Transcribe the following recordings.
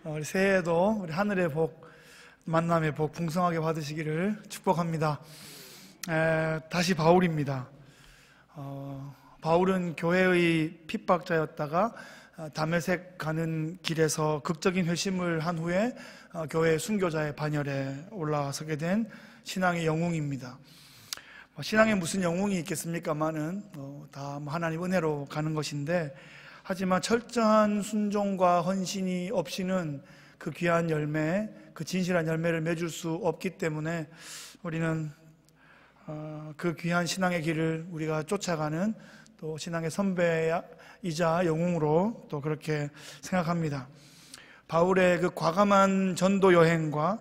우리 새해에도 우리 하늘의 복, 만남의 복 풍성하게 받으시기를 축복합니다. 다시 바울입니다. 바울은 교회의 핍박자였다가 다메섹 가는 길에서 극적인 회심을 한 후에 교회 순교자의 반열에 올라서게 된 신앙의 영웅입니다. 신앙에 무슨 영웅이 있겠습니까마는 다 하나님 은혜로 가는 것인데, 하지만 철저한 순종과 헌신이 없이는 그 귀한 열매, 그 진실한 열매를 맺을 수 없기 때문에 우리는 그 귀한 신앙의 길을 우리가 쫓아가는 또 신앙의 선배이자 영웅으로 또 그렇게 생각합니다. 바울의 그 과감한 전도 여행과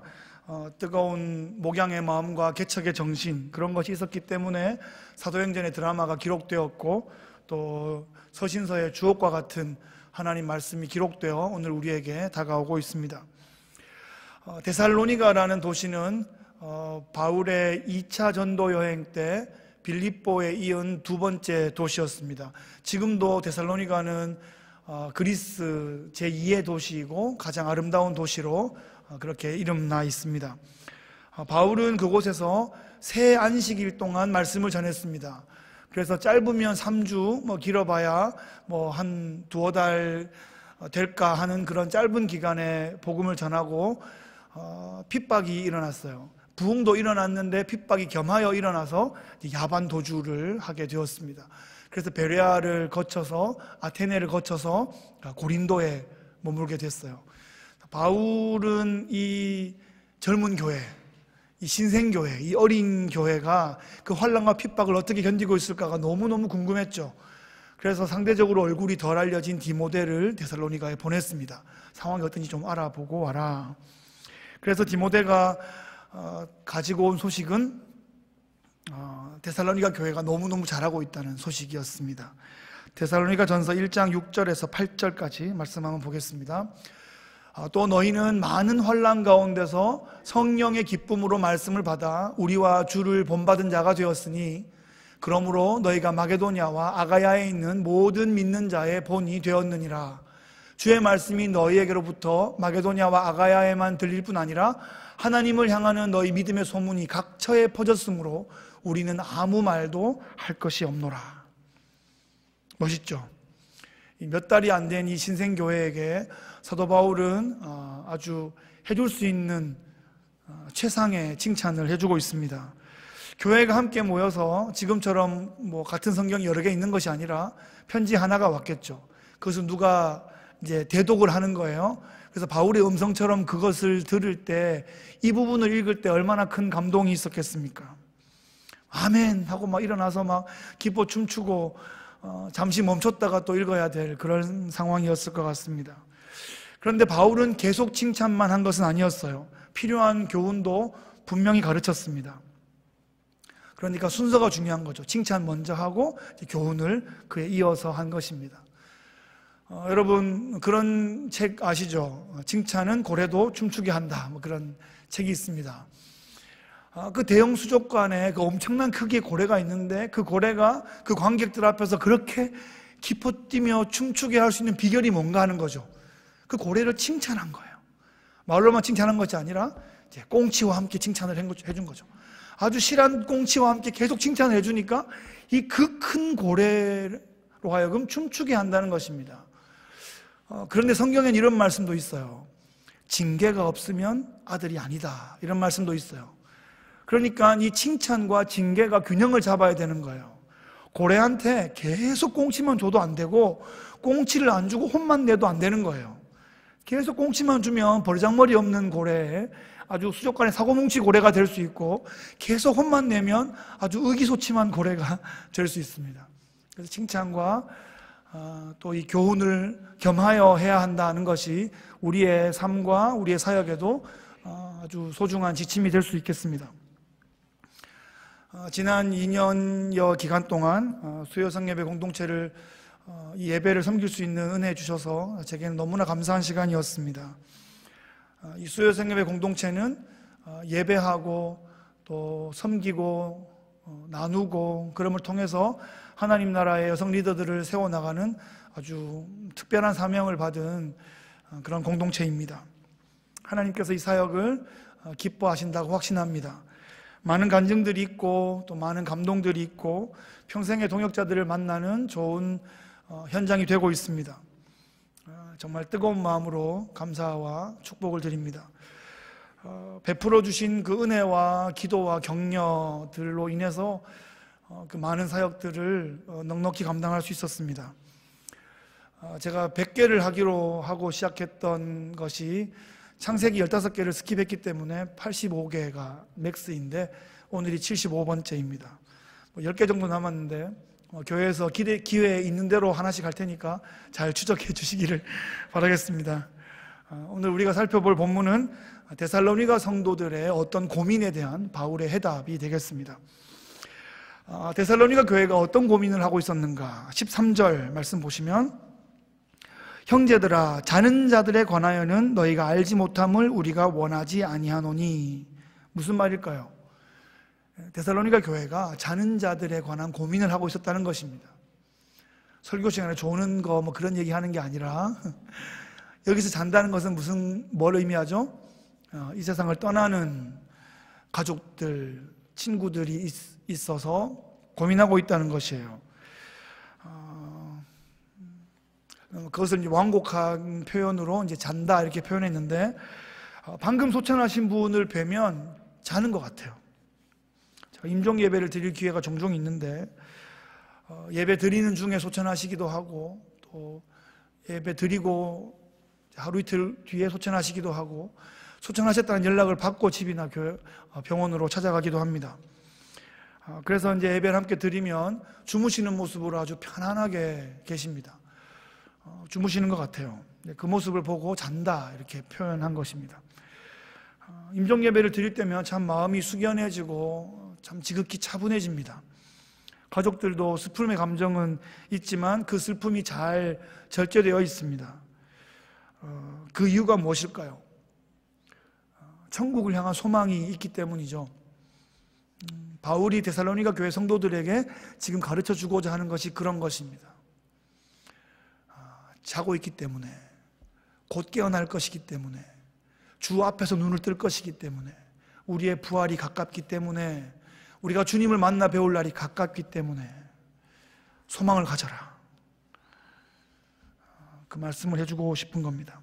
뜨거운 목양의 마음과 개척의 정신, 그런 것이 있었기 때문에 사도행전의 드라마가 기록되었고, 또 서신서의 주옥과 같은 하나님 말씀이 기록되어 오늘 우리에게 다가오고 있습니다. 데살로니가라는 도시는 바울의 2차 전도 여행 때 빌립보에 이은 두 번째 도시였습니다. 지금도 데살로니가는 그리스 제2의 도시이고 가장 아름다운 도시로 그렇게 이름나 있습니다. 바울은 그곳에서 새 안식일 동안 말씀을 전했습니다. 그래서 짧으면 3주, 길어봐야 한 두어 달 될까 하는 그런 짧은 기간에 복음을 전하고 핍박이 일어났어요. 부흥도 일어났는데 핍박이 겸하여 일어나서 야반 도주를 하게 되었습니다. 그래서 베레아를 거쳐서 아테네를 거쳐서 고린도에 머물게 됐어요. 바울은 이 젊은 교회, 이 신생교회, 이 어린 교회가 그 환난과 핍박을 어떻게 견디고 있을까가 너무너무 궁금했죠. 그래서 상대적으로 얼굴이 덜 알려진 디모데를 데살로니가에 보냈습니다. 상황이 어떤지 좀 알아보고 와라. 그래서 디모데가 가지고 온 소식은 데살로니가 교회가 너무너무 잘하고 있다는 소식이었습니다. 데살로니가 전서 1장 6절에서 8절까지 말씀 한번 보겠습니다. 또 너희는 많은 환난 가운데서 성령의 기쁨으로 말씀을 받아 우리와 주를 본받은 자가 되었으니, 그러므로 너희가 마게도냐와 아가야에 있는 모든 믿는 자의 본이 되었느니라. 주의 말씀이 너희에게로부터 마게도냐와 아가야에만 들릴 뿐 아니라 하나님을 향하는 너희 믿음의 소문이 각처에 퍼졌으므로 우리는 아무 말도 할 것이 없노라. 멋있죠? 몇 달이 안 된 이 신생교회에게 사도 바울은 아주 해줄 수 있는 최상의 칭찬을 해주고 있습니다. 교회가 함께 모여서 지금처럼 같은 성경이 여러 개 있는 것이 아니라 편지 하나가 왔겠죠. 그것은 누가 이제 대독을 하는 거예요. 그래서 바울의 음성처럼 그것을 들을 때, 이 부분을 읽을 때 얼마나 큰 감동이 있었겠습니까? 아멘 하고 일어나서 기뻐 춤추고 잠시 멈췄다가 또 읽어야 될 그런 상황이었을 것 같습니다. 그런데 바울은 계속 칭찬만 한 것은 아니었어요. 필요한 교훈도 분명히 가르쳤습니다. 그러니까 순서가 중요한 거죠. 칭찬 먼저 하고 교훈을 그에 이어서 한 것입니다. 여러분 그런 책 아시죠? 칭찬은 고래도 춤추게 한다, 그런 책이 있습니다. 그 대형 수족관에 그 엄청난 크기의 고래가 있는데, 그 고래가 그 관객들 앞에서 그렇게 기뻐 뛰며 춤추게 할 수 있는 비결이 뭔가 하는 거죠. 그 고래를 칭찬한 거예요. 말로만 칭찬한 것이 아니라 이제 꽁치와 함께 칭찬을 해준 거죠. 아주 실한 꽁치와 함께 계속 칭찬을 해주니까 이 그 큰 고래로 하여금 춤추게 한다는 것입니다. 그런데 성경엔 이런 말씀도 있어요. 징계가 없으면 아들이 아니다, 이런 말씀도 있어요. 그러니까 이 칭찬과 징계가 균형을 잡아야 되는 거예요. 고래한테 계속 꽁치만 줘도 안 되고, 꽁치를 안 주고 혼만 내도 안 되는 거예요. 계속 꽁치만 주면 버르장머리 없는 고래, 아주 수족관의 사고뭉치 고래가 될 수 있고, 계속 혼만 내면 아주 의기소침한 고래가 될 수 있습니다. 그래서 칭찬과 또 이 교훈을 겸하여 해야 한다는 것이 우리의 삶과 우리의 사역에도 아주 소중한 지침이 될 수 있겠습니다. 지난 2년여 기간 동안 수요 성예배 공동체를 이 예배를 섬길 수 있는 은혜 주셔서 제게는 너무나 감사한 시간이었습니다. 이 수요 성예배 공동체는 예배하고 또 섬기고 나누고, 그럼을 통해서 하나님 나라의 여성 리더들을 세워나가는 아주 특별한 사명을 받은 그런 공동체입니다. 하나님께서 이 사역을 기뻐하신다고 확신합니다. 많은 간증들이 있고 또 많은 감동들이 있고 평생의 동역자들을 만나는 좋은 현장이 되고 있습니다. 정말 뜨거운 마음으로 감사와 축복을 드립니다. 베풀어 주신 그 은혜와 기도와 격려들로 인해서 그 많은 사역들을 넉넉히 감당할 수 있었습니다. 제가 100개를 하기로 하고 시작했던 것이 창세기 15개를 스킵했기 때문에 85개가 맥스인데 오늘이 75번째입니다. 10개 정도 남았는데 교회에서 기회 있는 대로 하나씩 할 테니까 잘 추적해 주시기를 바라겠습니다. 오늘 우리가 살펴볼 본문은 데살로니가 성도들의 어떤 고민에 대한 바울의 해답이 되겠습니다. 데살로니가 교회가 어떤 고민을 하고 있었는가? 13절 말씀 보시면 형제들아 자는 자들에 관하여는 너희가 알지 못함을 우리가 원하지 아니하노니. 무슨 말일까요? 데살로니가 교회가 자는 자들에 관한 고민을 하고 있었다는 것입니다. 설교 시간에 조는 거 뭐 그런 얘기 하는 게 아니라 여기서 잔다는 것은 뭘 의미하죠? 이 세상을 떠나는 가족들, 친구들이 있어서 고민하고 있다는 것이에요. 그것을 이제 완곡한 표현으로 이제 잔다 이렇게 표현했는데 방금 소천하신 분을 뵈면 자는 것 같아요. 제가 임종 예배를 드릴 기회가 종종 있는데 예배 드리는 중에 소천하시기도 하고 또 예배 드리고 하루 이틀 뒤에 소천하시기도 하고 소천하셨다는 연락을 받고 집이나 병원으로 찾아가기도 합니다. 그래서 이제 예배를 함께 드리면 주무시는 모습으로 아주 편안하게 계십니다. 주무시는 것 같아요. 그 모습을 보고 잔다 이렇게 표현한 것입니다. 임종 예배를 드릴 때면 참 마음이 숙연해지고 참 지극히 차분해집니다. 가족들도 슬픔의 감정은 있지만 그 슬픔이 잘 절제되어 있습니다. 그 이유가 무엇일까요? 천국을 향한 소망이 있기 때문이죠. 바울이 데살로니가 교회 성도들에게 지금 가르쳐 주고자 하는 것이 그런 것입니다. 자고 있기 때문에, 곧 깨어날 것이기 때문에, 주 앞에서 눈을 뜰 것이기 때문에, 우리의 부활이 가깝기 때문에, 우리가 주님을 만나 배울 날이 가깝기 때문에 소망을 가져라. 그 말씀을 해주고 싶은 겁니다.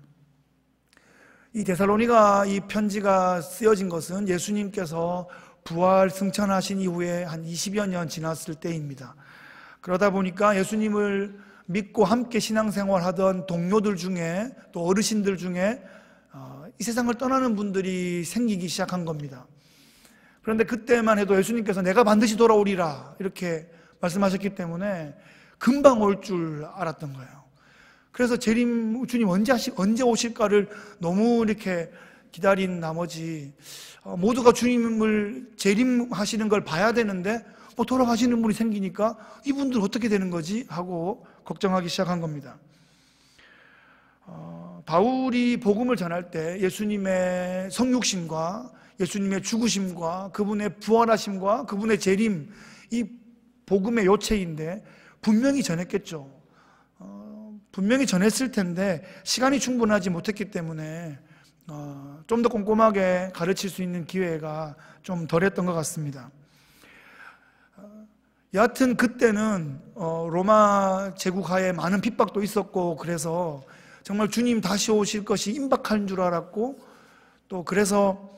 이 데살로니가 이 편지가 쓰여진 것은 예수님께서 부활 승천하신 이후에 한 20여 년 지났을 때입니다. 그러다 보니까 예수님을 믿고 함께 신앙생활하던 동료들 중에 또 어르신들 중에 이 세상을 떠나는 분들이 생기기 시작한 겁니다. 그런데 그때만 해도 예수님께서 내가 반드시 돌아오리라 이렇게 말씀하셨기 때문에 금방 올 줄 알았던 거예요. 그래서 주님 언제 오실까를 너무 이렇게 기다린 나머지 모두가 주님을 재림하시는 걸 봐야 되는데 돌아가시는 분이 생기니까 이분들 어떻게 되는 거지? 하고 걱정하기 시작한 겁니다. 바울이 복음을 전할 때 예수님의 성육신과 예수님의 죽으심과 그분의 부활하심과 그분의 재림, 이 복음의 요체인데 분명히 전했겠죠. 분명히 전했을 텐데 시간이 충분하지 못했기 때문에 좀 더 꼼꼼하게 가르칠 수 있는 기회가 좀 덜했던 것 같습니다. 여하튼 그때는 로마 제국하에 많은 핍박도 있었고 그래서 정말 주님 다시 오실 것이 임박한 줄 알았고 또 그래서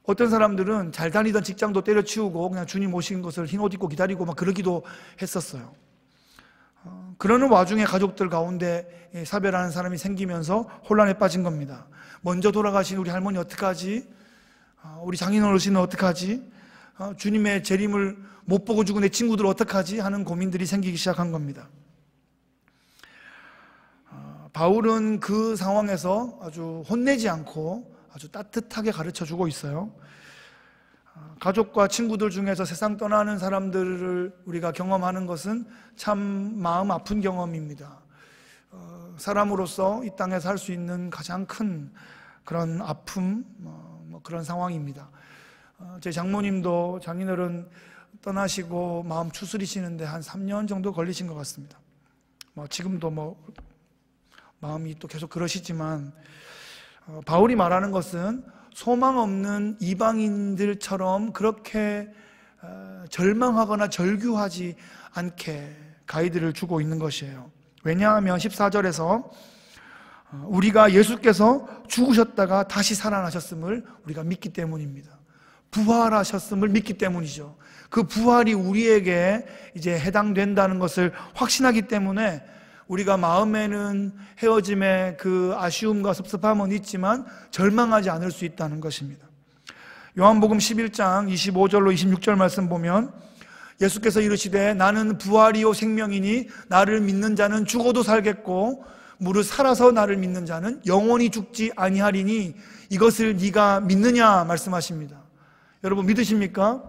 어떤 사람들은 잘 다니던 직장도 때려치우고 그냥 주님 오신 것을 흰 옷 입고 기다리고 막 그러기도 했었어요. 그러는 와중에 가족들 가운데 사별하는 사람이 생기면서 혼란에 빠진 겁니다. 먼저 돌아가신 우리 할머니 어떡하지? 우리 장인 어르신은 어떡하지? 주님의 재림을 못 보고 죽은 내 친구들 어떡하지? 하는 고민들이 생기기 시작한 겁니다. 바울은 그 상황에서 아주 혼내지 않고 아주 따뜻하게 가르쳐주고 있어요. 가족과 친구들 중에서 세상 떠나는 사람들을 우리가 경험하는 것은 참 마음 아픈 경험입니다. 사람으로서 이 땅에 살 수 있는 가장 큰 그런 아픔, 그런 상황입니다. 제 장모님도 장인어른 떠나시고 마음 추스리시는데 한 3년 정도 걸리신 것 같습니다. 지금도 마음이 또 계속 그러시지만 바울이 말하는 것은 소망 없는 이방인들처럼 그렇게 절망하거나 절규하지 않게 가이드를 주고 있는 것이에요. 왜냐하면 14절에서 우리가 예수께서 죽으셨다가 다시 살아나셨음을 우리가 믿기 때문입니다. 부활하셨음을 믿기 때문이죠. 그 부활이 우리에게 이제 해당된다는 것을 확신하기 때문에 우리가 마음에는 헤어짐의 그 아쉬움과 섭섭함은 있지만 절망하지 않을 수 있다는 것입니다. 요한복음 11장 25절로 26절 말씀 보면 예수께서 이르시되 나는 부활이요 생명이니 나를 믿는 자는 죽어도 살겠고 무릇 살아서 나를 믿는 자는 영원히 죽지 아니하리니 이것을 네가 믿느냐 말씀하십니다. 여러분 믿으십니까?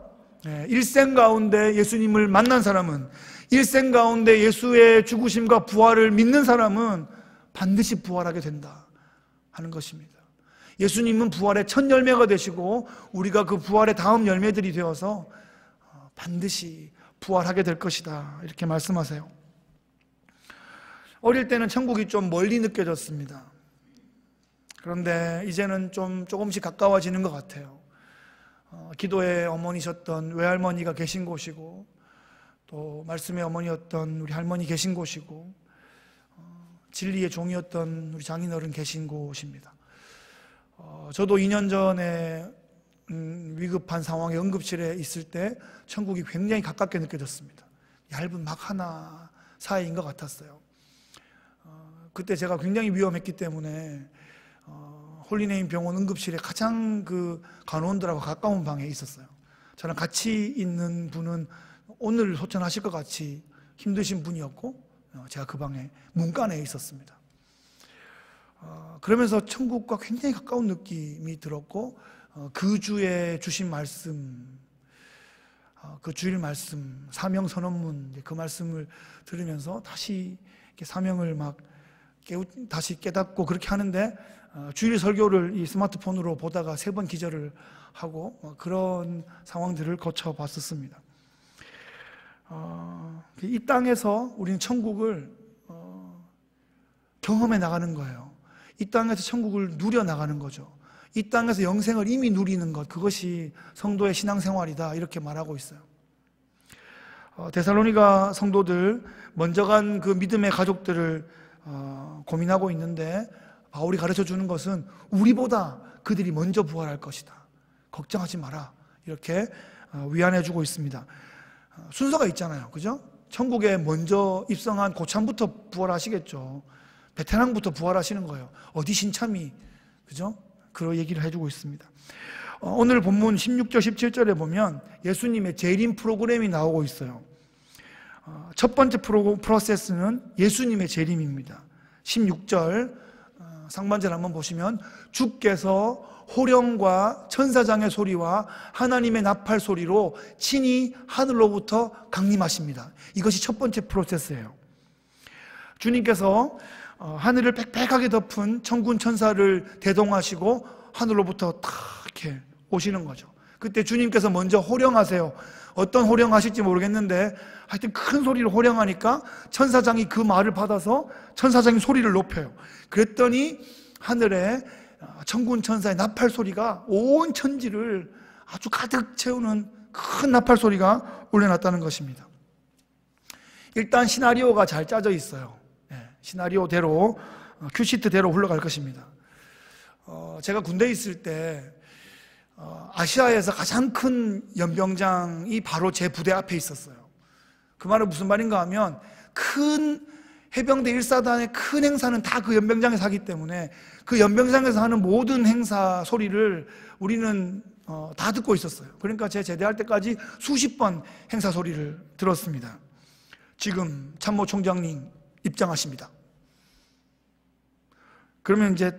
일생 가운데 예수님을 만난 사람은, 일생 가운데 예수의 죽으심과 부활을 믿는 사람은 반드시 부활하게 된다 하는 것입니다. 예수님은 부활의 첫 열매가 되시고 우리가 그 부활의 다음 열매들이 되어서 반드시 부활하게 될 것이다 이렇게 말씀하세요. 어릴 때는 천국이 좀 멀리 느껴졌습니다. 그런데 이제는 좀 조금씩 가까워지는 것 같아요. 기도의 어머니셨던 외할머니가 계신 곳이고 또 말씀의 어머니였던 우리 할머니 계신 곳이고 진리의 종이었던 우리 장인어른 계신 곳입니다. 저도 2년 전에 위급한 상황에 응급실에 있을 때 천국이 굉장히 가깝게 느껴졌습니다. 얇은 막 하나 사이인 것 같았어요. 그때 제가 굉장히 위험했기 때문에 홀리네임 병원 응급실에 가장 그 간호원들하고 가까운 방에 있었어요. 저랑 같이 있는 분은 오늘 소천하실 것 같이 힘드신 분이었고 제가 그 방에 문간에 있었습니다. 그러면서 천국과 굉장히 가까운 느낌이 들었고 그 주에 주신 말씀, 그 주일 말씀, 사명선언문 그 말씀을 들으면서 다시 이렇게 사명을 막 다시 깨닫고 그렇게 하는데 주일 설교를 이 스마트폰으로 보다가 3번 기절을 하고 그런 상황들을 거쳐봤었습니다. 이 땅에서 우리는 천국을 경험해 나가는 거예요. 이 땅에서 천국을 누려 나가는 거죠. 이 땅에서 영생을 이미 누리는 것, 그것이 성도의 신앙생활이다 이렇게 말하고 있어요. 데살로니가 성도들 먼저 간 그 믿음의 가족들을 고민하고 있는데 바울이 가르쳐주는 것은 우리보다 그들이 먼저 부활할 것이다, 걱정하지 마라 이렇게 위안해주고 있습니다. 순서가 있잖아요, 그죠? 천국에 먼저 입성한 고참부터 부활하시겠죠. 베테랑부터 부활하시는 거예요. 어디 신참이, 그죠? 그런 얘기를 해주고 있습니다. 오늘 본문 16절 17절에 보면 예수님의 재림 프로그램이 나오고 있어요. 첫 번째 프로세스는 예수님의 재림입니다. 16절 상반절 한번 보시면 주께서 호령과 천사장의 소리와 하나님의 나팔 소리로 친히 하늘로부터 강림하십니다. 이것이 첫 번째 프로세스예요. 주님께서 하늘을 빽빽하게 덮은 천군 천사를 대동하시고 하늘로부터 탁 이렇게 오시는 거죠. 그때 주님께서 먼저 호령하세요. 어떤 호령하실지 모르겠는데 하여튼 큰 소리를 호령하니까 천사장이 그 말을 받아서 천사장이 소리를 높여요. 그랬더니 하늘에 천군 천사의 나팔 소리가 온 천지를 아주 가득 채우는 큰 나팔 소리가 울려났다는 것입니다. 일단 시나리오가 잘 짜져 있어요. 시나리오대로 큐시트대로 흘러갈 것입니다. 제가 군대에 있을 때 아시아에서 가장 큰 연병장이 바로 제 부대 앞에 있었어요. 그 말은 무슨 말인가 하면 큰 해병대 1사단의 큰 행사는 다 그 연병장에서 하기 때문에 그 연병장에서 하는 모든 행사 소리를 우리는 다 듣고 있었어요. 그러니까 제 제대할 때까지 수십 번 행사 소리를 들었습니다. 지금 참모총장님 입장하십니다. 그러면 이제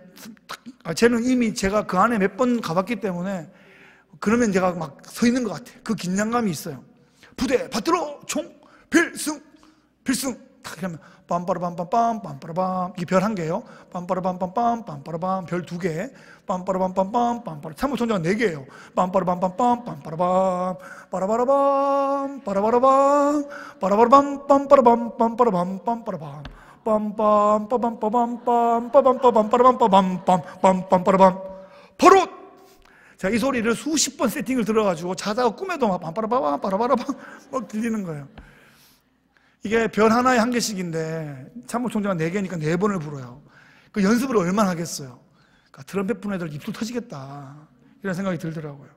쟤는 이미 제가 그 안에 몇 번 가봤기 때문에 그러면 제가 막 서 있는 것 같아요. 그 긴장감이 있어요. 부대 받들어 총 필승 딱 이러면 빰빠라밤빰빰 빰빠라밤, 이게 별 1개예요. 빰빠라밤빰빰 빰빠라밤, 별 2개. 빰빠라밤빰빰 빰빠라, 참모총장 4개예요. 빰빠라밤빰빰 빰빠라밤 빠라바라밤 빠라바라밤 빠라바라밤 빰빠라밤 빰빠라밤 빰빠라밤 빰빰 빠밤 빠밤 빰 빠밤 빠밤 빠라밤 빠밤 빰빰 빠라밤 바로 자, 이 소리를 수십 번 세팅을 들어가지고 자다가 꿈에도 막 빰빠라바밤 빠라바라밤 막 들리는 거예요. 이게 별 하나에 한 개씩인데 참모총장은 4개니까 4번을 불어요. 그 연습을 얼마나 하겠어요. 그러니까 트럼펫 부는 애들 입술 터지겠다 이런 생각이 들더라고요.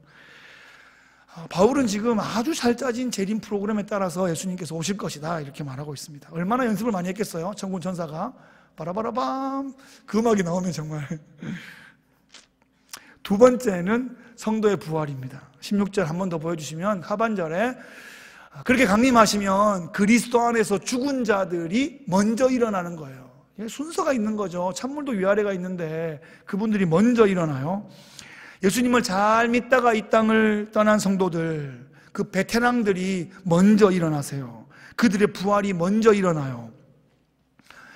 바울은 지금 아주 잘 짜진 재림 프로그램에 따라서 예수님께서 오실 것이다 이렇게 말하고 있습니다. 얼마나 연습을 많이 했겠어요. 천군 천사가 바라바라밤 그 음악이 나오면 정말. 두 번째는 성도의 부활입니다. 16절 한 번 더 보여주시면 하반절에 그렇게 강림하시면 그리스도 안에서 죽은 자들이 먼저 일어나는 거예요. 순서가 있는 거죠. 찬물도 위아래가 있는데 그분들이 먼저 일어나요. 예수님을 잘 믿다가 이 땅을 떠난 성도들, 그 베테랑들이 먼저 일어나세요. 그들의 부활이 먼저 일어나요.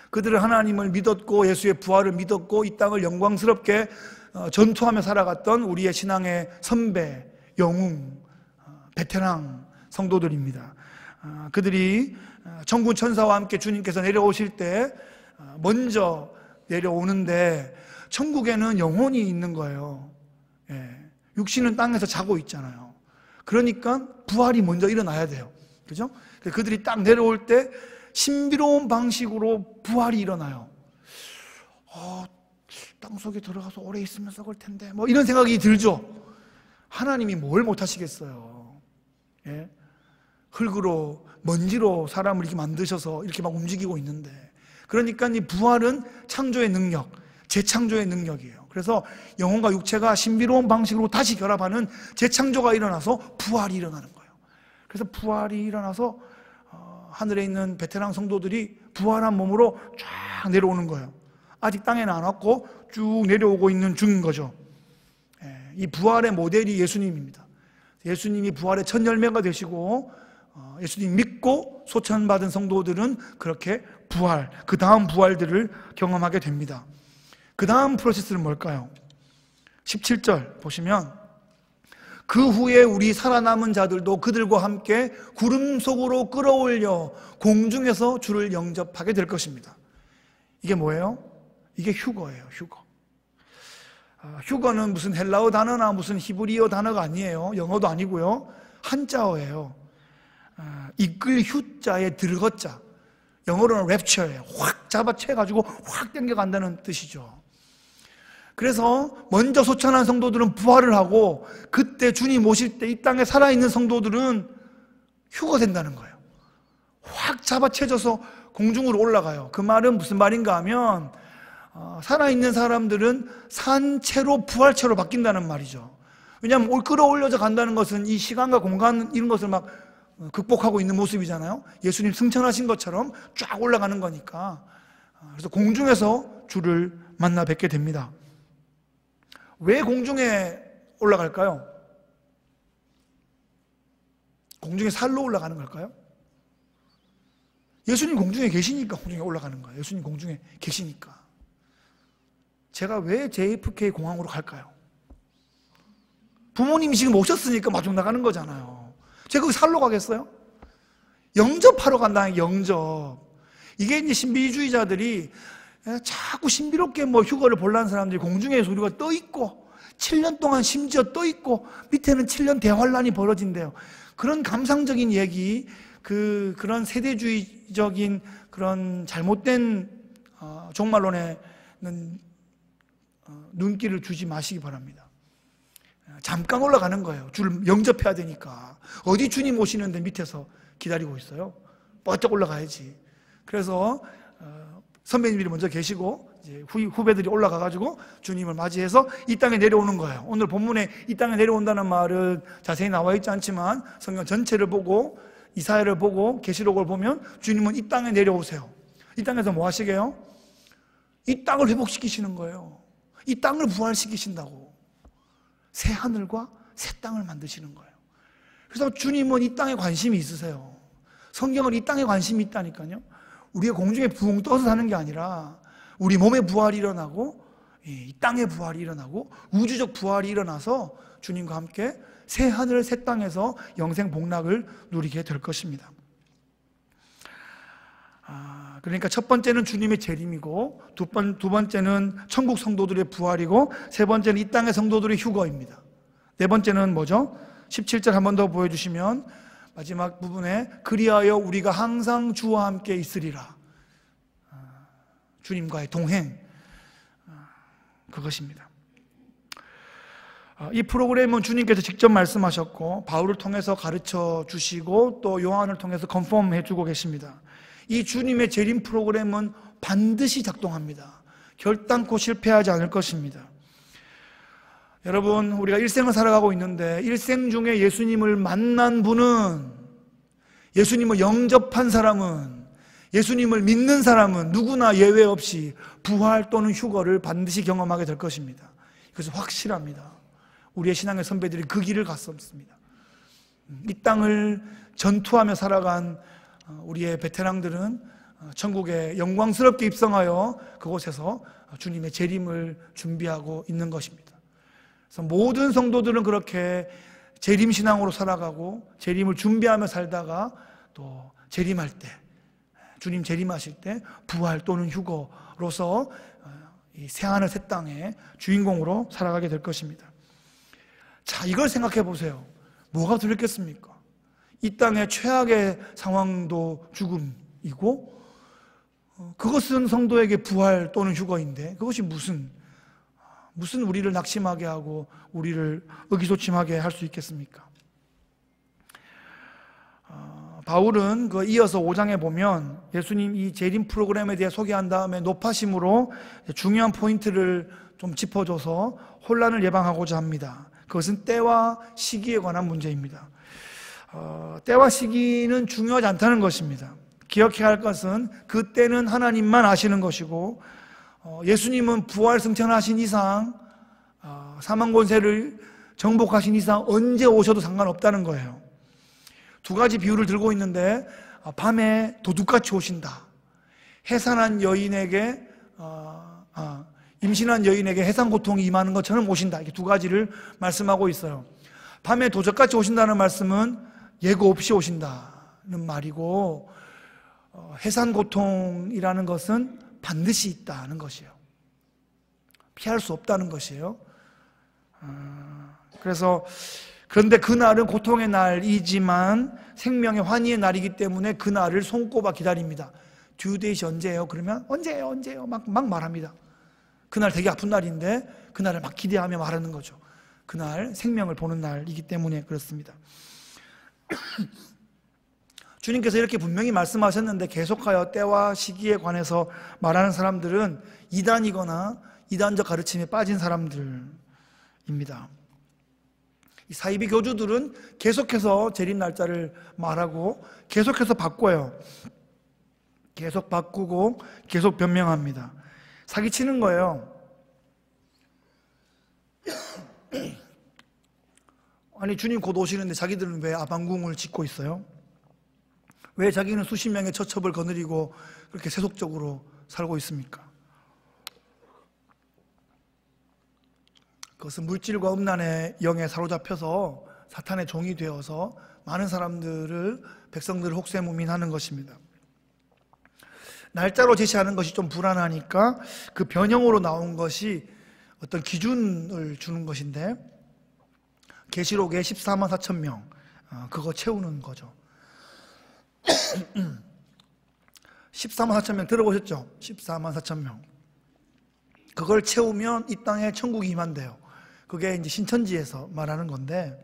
그들은 하나님을 믿었고 예수의 부활을 믿었고 이 땅을 영광스럽게 전투하며 살아갔던 우리의 신앙의 선배, 영웅, 베테랑 성도들입니다. 그들이 천군 천사와 함께 주님께서 내려오실 때 먼저 내려오는데 천국에는 영혼이 있는 거예요. 육신은 땅에서 자고 있잖아요. 그러니까 부활이 먼저 일어나야 돼요. 그죠? 그들이 딱 내려올 때 신비로운 방식으로 부활이 일어나요. 땅속에 들어가서 오래 있으면 썩을 텐데 뭐 이런 생각이 들죠. 하나님이 뭘 못하시겠어요. 흙으로 먼지로 사람을 이렇게 만드셔서 이렇게 막 움직이고 있는데, 그러니까 이 부활은 창조의 능력, 재창조의 능력이에요. 그래서 영혼과 육체가 신비로운 방식으로 다시 결합하는 재창조가 일어나서 부활이 일어나는 거예요. 그래서 부활이 일어나서 하늘에 있는 베테랑 성도들이 부활한 몸으로 쫙 내려오는 거예요. 아직 땅에는 안 왔고 쭉 내려오고 있는 중인 거죠. 이 부활의 모델이 예수님입니다. 예수님이 부활의 첫 열매가 되시고 예수님 믿고 소천받은 성도들은 그렇게 부활, 그 다음 부활들을 경험하게 됩니다. 그 다음 프로세스는 뭘까요? 17절 보시면 그 후에 우리 살아남은 자들도 그들과 함께 구름 속으로 끌어올려 공중에서 주를 영접하게 될 것입니다. 이게 뭐예요? 이게 휴거예요. 휴거. 휴거는 무슨 헬라어 단어나 무슨 히브리어 단어가 아니에요. 영어도 아니고요. 한자어예요. 이끌 휴자에 들거자. 영어로는 랩처예요. 확 잡아채가지고 확 당겨간다는 뜻이죠. 그래서 먼저 소천한 성도들은 부활을 하고 그때 주님 오실 때 이 땅에 살아있는 성도들은 휴거된다는 거예요. 확 잡아채져서 공중으로 올라가요. 그 말은 무슨 말인가 하면 살아있는 사람들은 산채로 부활채로 바뀐다는 말이죠. 왜냐하면 끌어올려져 간다는 것은 이 시간과 공간 이런 것을 막 극복하고 있는 모습이잖아요. 예수님 승천하신 것처럼 쫙 올라가는 거니까. 그래서 공중에서 주를 만나 뵙게 됩니다. 왜 공중에 올라갈까요? 공중에 살로 올라가는 걸까요? 예수님 공중에 계시니까 공중에 올라가는 거예요. 예수님 공중에 계시니까. 제가 왜 JFK 공항으로 갈까요? 부모님이 지금 오셨으니까 마중 나가는 거잖아요. 제가 거기 살러 가겠어요? 영접하러 간다는 영접. 이게 이제 신비주의자들이 자꾸 신비롭게 휴거를 보려는 사람들이 공중에 우리가 떠 있고 7년 동안 심지어 떠 있고 밑에는 7년 대환란이 벌어진대요. 그런 감상적인 얘기, 그런 세대주의적인 그런 잘못된 종말론에는 눈길을 주지 마시기 바랍니다. 잠깐 올라가는 거예요. 주를 영접해야 되니까. 어디 주님 오시는데 밑에서 기다리고 있어요? 뻗쩍 올라가야지. 그래서 선배님들이 먼저 계시고 이제 후배들이 올라가가지고 주님을 맞이해서 이 땅에 내려오는 거예요. 오늘 본문에 이 땅에 내려온다는 말은 자세히 나와 있지 않지만 성경 전체를 보고 이사야를 보고 계시록을 보면 주님은 이 땅에 내려오세요. 이 땅에서 뭐 하시게요? 이 땅을 회복시키시는 거예요. 이 땅을 부활시키신다고. 새 하늘과 새 땅을 만드시는 거예요. 그래서 주님은 이 땅에 관심이 있으세요. 성경은 이 땅에 관심이 있다니까요. 우리가 공중에 붕 떠서 사는 게 아니라 우리 몸의 부활이 일어나고 이 땅의 부활이 일어나고 우주적 부활이 일어나서 주님과 함께 새 하늘 새 땅에서 영생 복락을 누리게 될 것입니다. 그러니까 첫 번째는 주님의 재림이고, 두 번째는 천국 성도들의 부활이고, 세 번째는 이 땅의 성도들의 휴거입니다. 네 번째는 뭐죠? 17절 한 번 더 보여주시면, 마지막 부분에 그리하여 우리가 항상 주와 함께 있으리라. 주님과의 동행, 그것입니다. 이 프로그램은 주님께서 직접 말씀하셨고, 바울을 통해서 가르쳐 주시고, 또 요한을 통해서 컨펌해 주고 계십니다. 이 주님의 재림 프로그램은 반드시 작동합니다. 결단코 실패하지 않을 것입니다. 여러분, 우리가 일생을 살아가고 있는데, 일생 중에 예수님을 만난 분은, 예수님을 영접한 사람은, 예수님을 믿는 사람은 누구나 예외 없이 부활 또는 휴거를 반드시 경험하게 될 것입니다. 그래서 확실합니다. 우리의 신앙의 선배들이 그 길을 갔었습니다. 이 땅을 전투하며 살아간 우리의 베테랑들은 천국에 영광스럽게 입성하여 그곳에서 주님의 재림을 준비하고 있는 것입니다. 그래서 모든 성도들은 그렇게 재림신앙으로 살아가고 재림을 준비하며 살다가 또 재림할 때, 주님 재림하실 때 부활 또는 휴거로서 이 새하늘 새 땅의 주인공으로 살아가게 될 것입니다. 자, 이걸 생각해 보세요. 뭐가 두렵겠습니까? 이 땅의 최악의 상황도 죽음이고, 그것은 성도에게 부활 또는 휴거인데, 그것이 무슨 우리를 낙심하게 하고 우리를 의기소침하게 할 수 있겠습니까? 바울은 이어서 5장에 보면 예수님 이 재림 프로그램에 대해 소개한 다음에 높아심으로 중요한 포인트를 좀 짚어줘서 혼란을 예방하고자 합니다. 그것은 때와 시기에 관한 문제입니다. 때와 시기는 중요하지 않다는 것입니다. 기억해야 할 것은 그 때는 하나님만 아시는 것이고, 예수님은 부활 승천하신 이상, 사망 권세를 정복하신 이상 언제 오셔도 상관없다는 거예요. 두 가지 비유를 들고 있는데, 밤에 도둑같이 오신다. 해산한 여인에게 임신한 여인에게 해산 고통이 임하는 것처럼 오신다. 이렇게 두 가지를 말씀하고 있어요. 밤에 도적같이 오신다는 말씀은 예고 없이 오신다는 말이고, 해산 고통이라는 것은 반드시 있다는 것이에요. 피할 수 없다는 것이에요. 그런데 그날은 고통의 날이지만 생명의 환희의 날이기 때문에 그날을 손꼽아 기다립니다. 듀데이시 언제예요? 그러면 언제예요? 막 말합니다. 그날 되게 아픈 날인데 그날을 막 기대하며 말하는 거죠. 그날 생명을 보는 날이기 때문에 그렇습니다. 주님께서 이렇게 분명히 말씀하셨는데 계속하여 때와 시기에 관해서 말하는 사람들은 이단이거나 이단적 가르침에 빠진 사람들입니다. 이 사이비 교주들은 계속해서 재림 날짜를 말하고 계속해서 바꿔요. 계속 바꾸고 계속 변명합니다. 사기치는 거예요. 아니, 주님 곧 오시는데 자기들은 왜 아방궁을 짓고 있어요? 왜 자기는 수십 명의 처첩을 거느리고 그렇게 세속적으로 살고 있습니까? 그것은 물질과 음란의 영에 사로잡혀서 사탄의 종이 되어서 많은 백성들을 혹세무민하는 것입니다. 날짜로 제시하는 것이 좀 불안하니까 그 변형으로 나온 것이 어떤 기준을 주는 것인데, 계시록에 14만 4천 명 그거 채우는 거죠. 14만 4천 명 들어보셨죠? 14만 4천 명. 그걸 채우면 이 땅에 천국이 임한대요. 그게 이제 신천지에서 말하는 건데,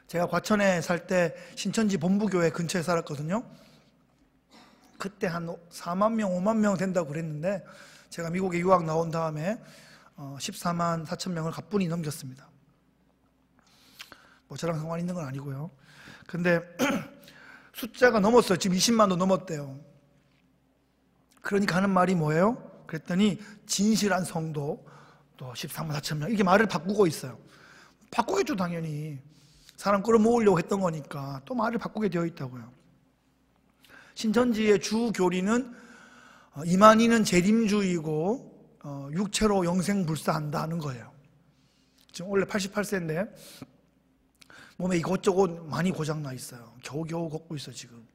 제가 과천에 살 때 신천지 본부교회 근처에 살았거든요. 그때 한 4만 명, 5만 명 된다고 그랬는데, 제가 미국에 유학 나온 다음에 14만 4천 명을 가뿐히 넘겼습니다. 뭐 저랑 상관 있는 건 아니고요. 근데 숫자가 넘었어요. 지금 20만도 넘었대요. 그러니까 하는 말이 뭐예요? 그랬더니 진실한 성도 또 14만 4천 명, 이렇게 말을 바꾸고 있어요. 바꾸겠죠, 당연히. 사람 끌어모으려고 했던 거니까 또 말을 바꾸게 되어 있다고요. 신천지의 주 교리는 이만희는 재림주의고 육체로 영생불사한다는 거예요. 지금 원래 88세인데 몸에 이것저것 많이 고장나 있어요. 겨우겨우 걷고 있어요, 지금.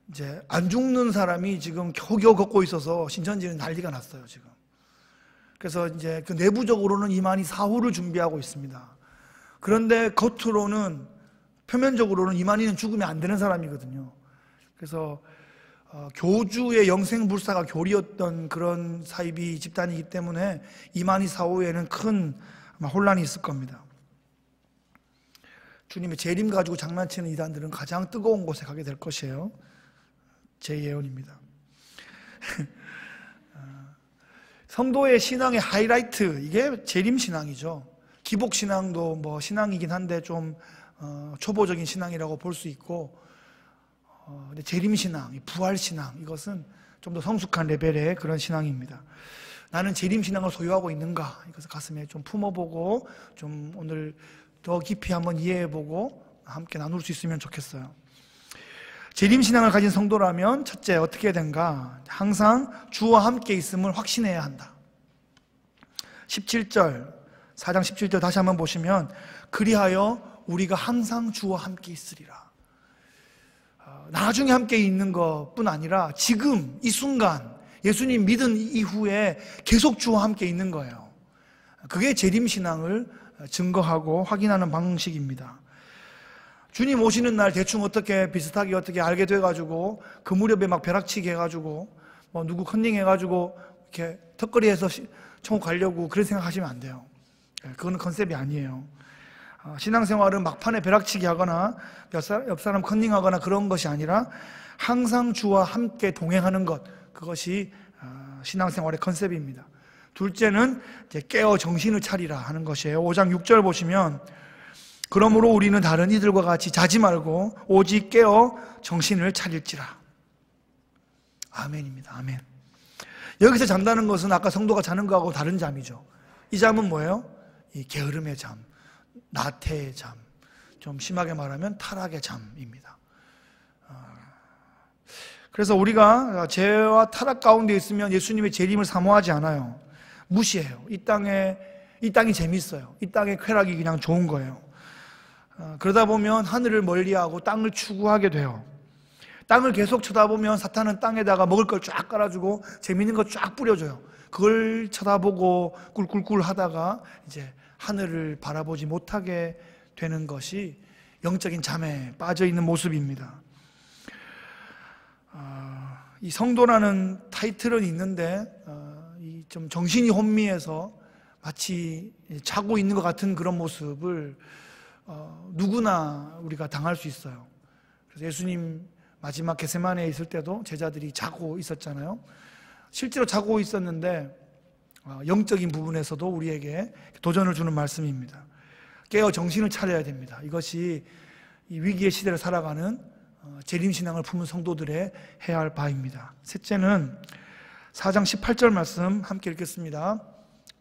이제 안 죽는 사람이 지금 겨우겨우 걷고 있어서 신천지는 난리가 났어요, 지금. 그래서 이제 그 내부적으로는 이만희 사후를 준비하고 있습니다. 그런데 겉으로는, 표면적으로는 이만희는 죽으면 안 되는 사람이거든요. 그래서 교주의 영생불사가 교리였던 그런 사이비 집단이기 때문에 이만희 사후에는 큰 아마 혼란이 있을 겁니다. 주님의 재림 가지고 장난치는 이단들은 가장 뜨거운 곳에 가게 될 것이에요. 제 예언입니다. 성도의 신앙의 하이라이트, 이게 재림신앙이죠. 기복신앙도 뭐 신앙이긴 한데 좀 초보적인 신앙이라고 볼 수 있고, 근데 재림신앙, 부활신앙, 이것은 좀 더 성숙한 레벨의 그런 신앙입니다. 나는 재림신앙을 소유하고 있는가, 이것을 가슴에 좀 품어보고 좀 오늘 더 깊이 한번 이해해보고 함께 나눌 수 있으면 좋겠어요. 재림신앙을 가진 성도라면 첫째 어떻게 해야 되는가? 항상 주와 함께 있음을 확신해야 한다. 17절, 4장 17절 다시 한번 보시면, 그리하여 우리가 항상 주와 함께 있으리라. 나중에 함께 있는 것뿐 아니라 지금 이 순간 예수님 믿은 이후에 계속 주와 함께 있는 거예요. 그게 재림신앙을 증거하고 확인하는 방식입니다. 주님 오시는 날 대충 어떻게 비슷하게 어떻게 알게 돼가지고 그 무렵에 막 벼락치기 해가지고 뭐 누구 컨닝 해가지고 이렇게 턱걸이해서 천국 가려고 그런 생각하시면 안 돼요. 그거는 컨셉이 아니에요. 신앙생활은 막판에 벼락치기 하거나 옆 사람 컨닝하거나 그런 것이 아니라 항상 주와 함께 동행하는 것, 그것이 신앙생활의 컨셉입니다. 둘째는 이제 깨어 정신을 차리라 하는 것이에요. 5장 6절 보시면, 그러므로 우리는 다른 이들과 같이 자지 말고 오직 깨어 정신을 차릴지라. 아멘입니다. 아멘. 여기서 잔다는 것은 아까 성도가 자는 거하고 다른 잠이죠. 이 잠은 뭐예요? 이 게으름의 잠, 나태의 잠, 좀 심하게 말하면 타락의 잠입니다. 그래서 우리가 죄와 타락 가운데 있으면 예수님의 재림을 사모하지 않아요. 무시해요. 이 땅이 재밌어요. 이 땅의 쾌락이 그냥 좋은 거예요. 그러다 보면 하늘을 멀리하고 땅을 추구하게 돼요. 땅을 계속 쳐다보면 사탄은 땅에다가 먹을 걸 쫙 깔아주고 재밌는 거 쫙 뿌려줘요. 그걸 쳐다보고 꿀꿀꿀 하다가 이제 하늘을 바라보지 못하게 되는 것이 영적인 잠에 빠져있는 모습입니다. 이 성도라는 타이틀은 있는데 좀 정신이 혼미해서 마치 자고 있는 것 같은 그런 모습을 누구나 우리가 당할 수 있어요. 그래서 예수님 마지막 겟세마네에 있을 때도 제자들이 자고 있었잖아요. 실제로 자고 있었는데 영적인 부분에서도 우리에게 도전을 주는 말씀입니다. 깨어 정신을 차려야 됩니다. 이것이 이 위기의 시대를 살아가는 재림신앙을 품은 성도들의 해야 할 바입니다. 셋째는 4장 18절 말씀 함께 읽겠습니다.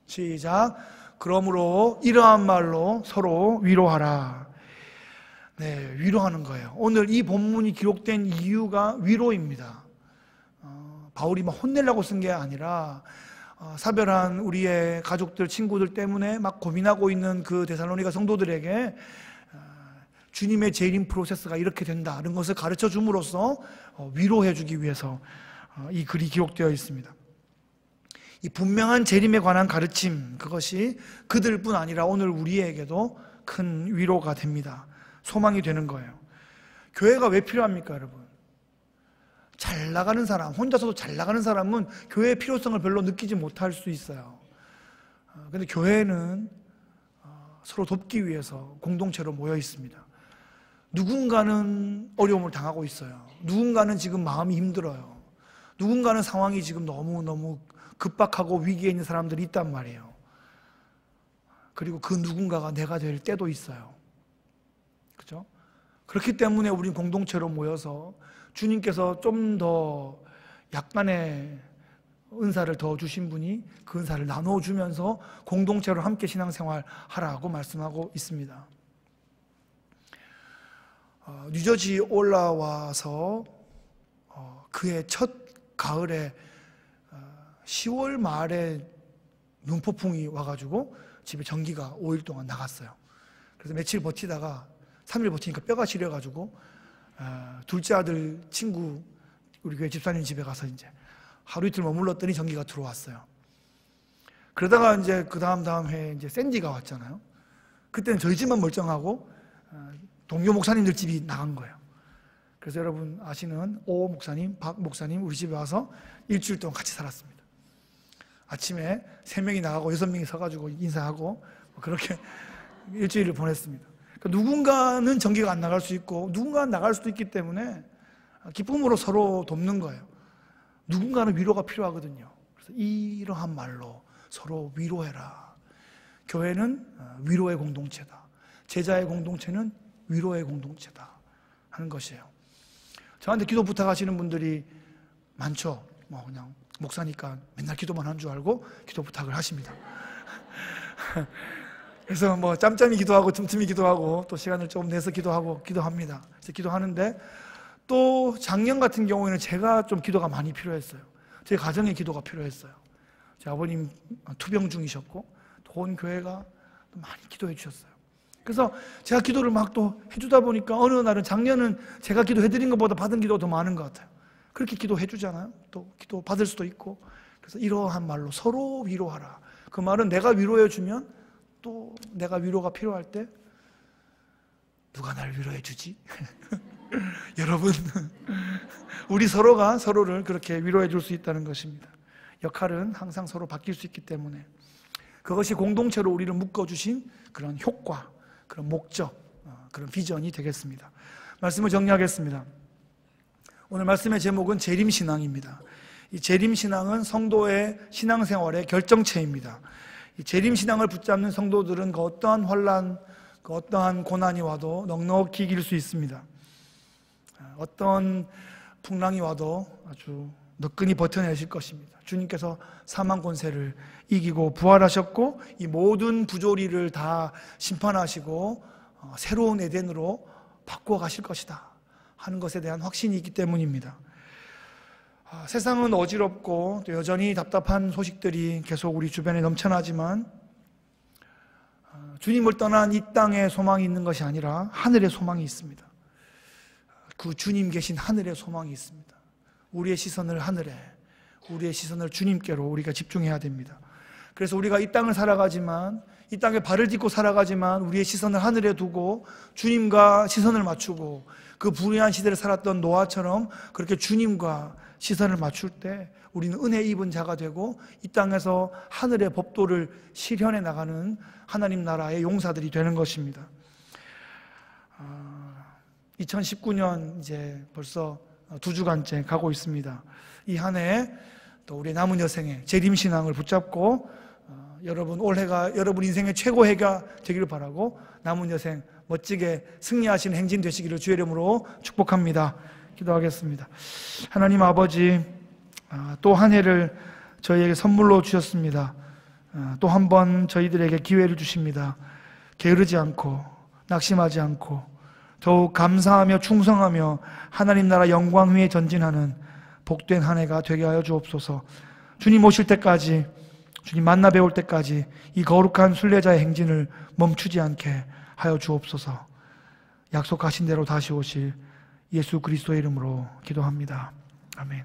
시작. 그러므로 이러한 말로 서로 위로하라. 네, 위로하는 거예요. 오늘 이 본문이 기록된 이유가 위로입니다. 바울이 막 혼내려고 쓴 게 아니라 사별한 우리의 가족들, 친구들 때문에 막 고민하고 있는 그 데살로니가 성도들에게 주님의 재림 프로세스가 이렇게 된다는 것을 가르쳐 줌으로써 위로해 주기 위해서 이 글이 기록되어 있습니다. 이 분명한 재림에 관한 가르침, 그것이 그들뿐 아니라 오늘 우리에게도 큰 위로가 됩니다. 소망이 되는 거예요. 교회가 왜 필요합니까, 여러분? 잘 나가는 사람, 혼자서도 잘 나가는 사람은 교회의 필요성을 별로 느끼지 못할 수 있어요. 그런데 교회는 서로 돕기 위해서 공동체로 모여 있습니다. 누군가는 어려움을 당하고 있어요. 누군가는 지금 마음이 힘들어요. 누군가는 상황이 지금 너무너무 급박하고 위기에 있는 사람들이 있단 말이에요. 그리고 그 누군가가 내가 될 때도 있어요. 그렇죠? 그렇기 때문에 우리는 공동체로 모여서 주님께서 좀 더 약간의 은사를 더 주신 분이 그 은사를 나눠주면서 공동체로 함께 신앙생활 하라고 말씀하고 있습니다. 뉴저지 올라와서 그의 첫 가을에 10월 말에 눈폭풍이 와가지고 집에 전기가 5일 동안 나갔어요. 그래서 며칠 버티다가 3일 버티니까 뼈가 시려가지고 둘째 아들 친구 우리 교회 집사님 집에 가서 이제 하루 이틀 머물렀더니 전기가 들어왔어요. 그러다가 이제 그 다음 해에 이제 샌디가 왔잖아요. 그때는 저희 집만 멀쩡하고 동료 목사님들 집이 나간 거예요. 그래서 여러분 아시는 오 목사님, 박 목사님 우리 집에 와서 일주일 동안 같이 살았습니다. 아침에 3명이 나가고 6명이 서가지고 인사하고 그렇게 일주일을 보냈습니다. 그러니까 누군가는 전기가 안 나갈 수 있고 누군가는 나갈 수도 있기 때문에 기쁨으로 서로 돕는 거예요. 누군가는 위로가 필요하거든요. 그래서 이러한 말로 서로 위로해라. 교회는 위로의 공동체다. 제자의 공동체는 위로의 공동체다 하는 것이에요. 저한테 기도 부탁하시는 분들이 많죠. 뭐 그냥 목사니까 맨날 기도만 한 줄 알고 기도 부탁을 하십니다. 그래서 뭐 짬짬이 기도하고 틈틈이 기도하고 또 시간을 조금 내서 기도합니다. 그래서 기도하는데 또 작년 같은 경우에는 제가 좀 기도가 많이 필요했어요. 제 가정에 기도가 필요했어요. 제 아버님 투병 중이셨고 온 교회가 많이 기도해 주셨어요. 그래서 제가 기도를 막 또 해주다 보니까 어느 날은 작년은 제가 기도해드린 것보다 받은 기도가 더 많은 것 같아요. 그렇게 기도해 주잖아요. 또 기도 받을 수도 있고. 그래서 이러한 말로 서로 위로하라. 그 말은 내가 위로해 주면 또 내가 위로가 필요할 때 누가 날 위로해 주지? 여러분, 우리 서로가 서로를 그렇게 위로해 줄 수 있다는 것입니다. 역할은 항상 서로 바뀔 수 있기 때문에 그것이 공동체로 우리를 묶어주신 그런 효과, 그런 목적, 그런 비전이 되겠습니다. 말씀을 정리하겠습니다. 오늘 말씀의 제목은 재림신앙입니다. 이 재림신앙은 성도의 신앙생활의 결정체입니다. 이 재림신앙을 붙잡는 성도들은 그 어떠한 환난, 그 어떠한 고난이 와도 넉넉히 이길 수 있습니다. 어떤 풍랑이 와도 아주 너끈히 버텨내실 것입니다. 주님께서 사망 권세를 이기고 부활하셨고 이 모든 부조리를 다 심판하시고 새로운 에덴으로 바꿔 가실 것이다 하는 것에 대한 확신이 있기 때문입니다. 세상은 어지럽고 또 여전히 답답한 소식들이 계속 우리 주변에 넘쳐나지만 주님을 떠난 이 땅에 소망이 있는 것이 아니라 하늘에 소망이 있습니다. 그 주님 계신 하늘에 소망이 있습니다. 우리의 시선을 하늘에, 우리의 시선을 주님께로 우리가 집중해야 됩니다. 그래서 우리가 이 땅을 살아가지만, 이 땅에 발을 딛고 살아가지만 우리의 시선을 하늘에 두고 주님과 시선을 맞추고 그 불의한 시대를 살았던 노아처럼 그렇게 주님과 시선을 맞출 때 우리는 은혜 입은 자가 되고 이 땅에서 하늘의 법도를 실현해 나가는 하나님 나라의 용사들이 되는 것입니다. 2019년 이제 벌써 2주간째 가고 있습니다. 이 한 해 또 우리 남은 여생에 재림신앙을 붙잡고 여러분 올해가 여러분 인생의 최고 해가 되기를 바라고 남은 여생 멋지게 승리하시는 행진 되시기를 주의 이름으로 축복합니다. 기도하겠습니다. 하나님 아버지, 또 한 해를 저희에게 선물로 주셨습니다. 또 한 번 저희들에게 기회를 주십니다. 게으르지 않고 낙심하지 않고 더욱 감사하며 충성하며 하나님 나라 영광 위에 전진하는 복된 한 해가 되게 하여 주옵소서. 주님 오실 때까지, 주님 만나 뵈올 때까지 이 거룩한 순례자의 행진을 멈추지 않게 하여 주옵소서. 약속하신 대로 다시 오실 예수 그리스도의 이름으로 기도합니다. 아멘.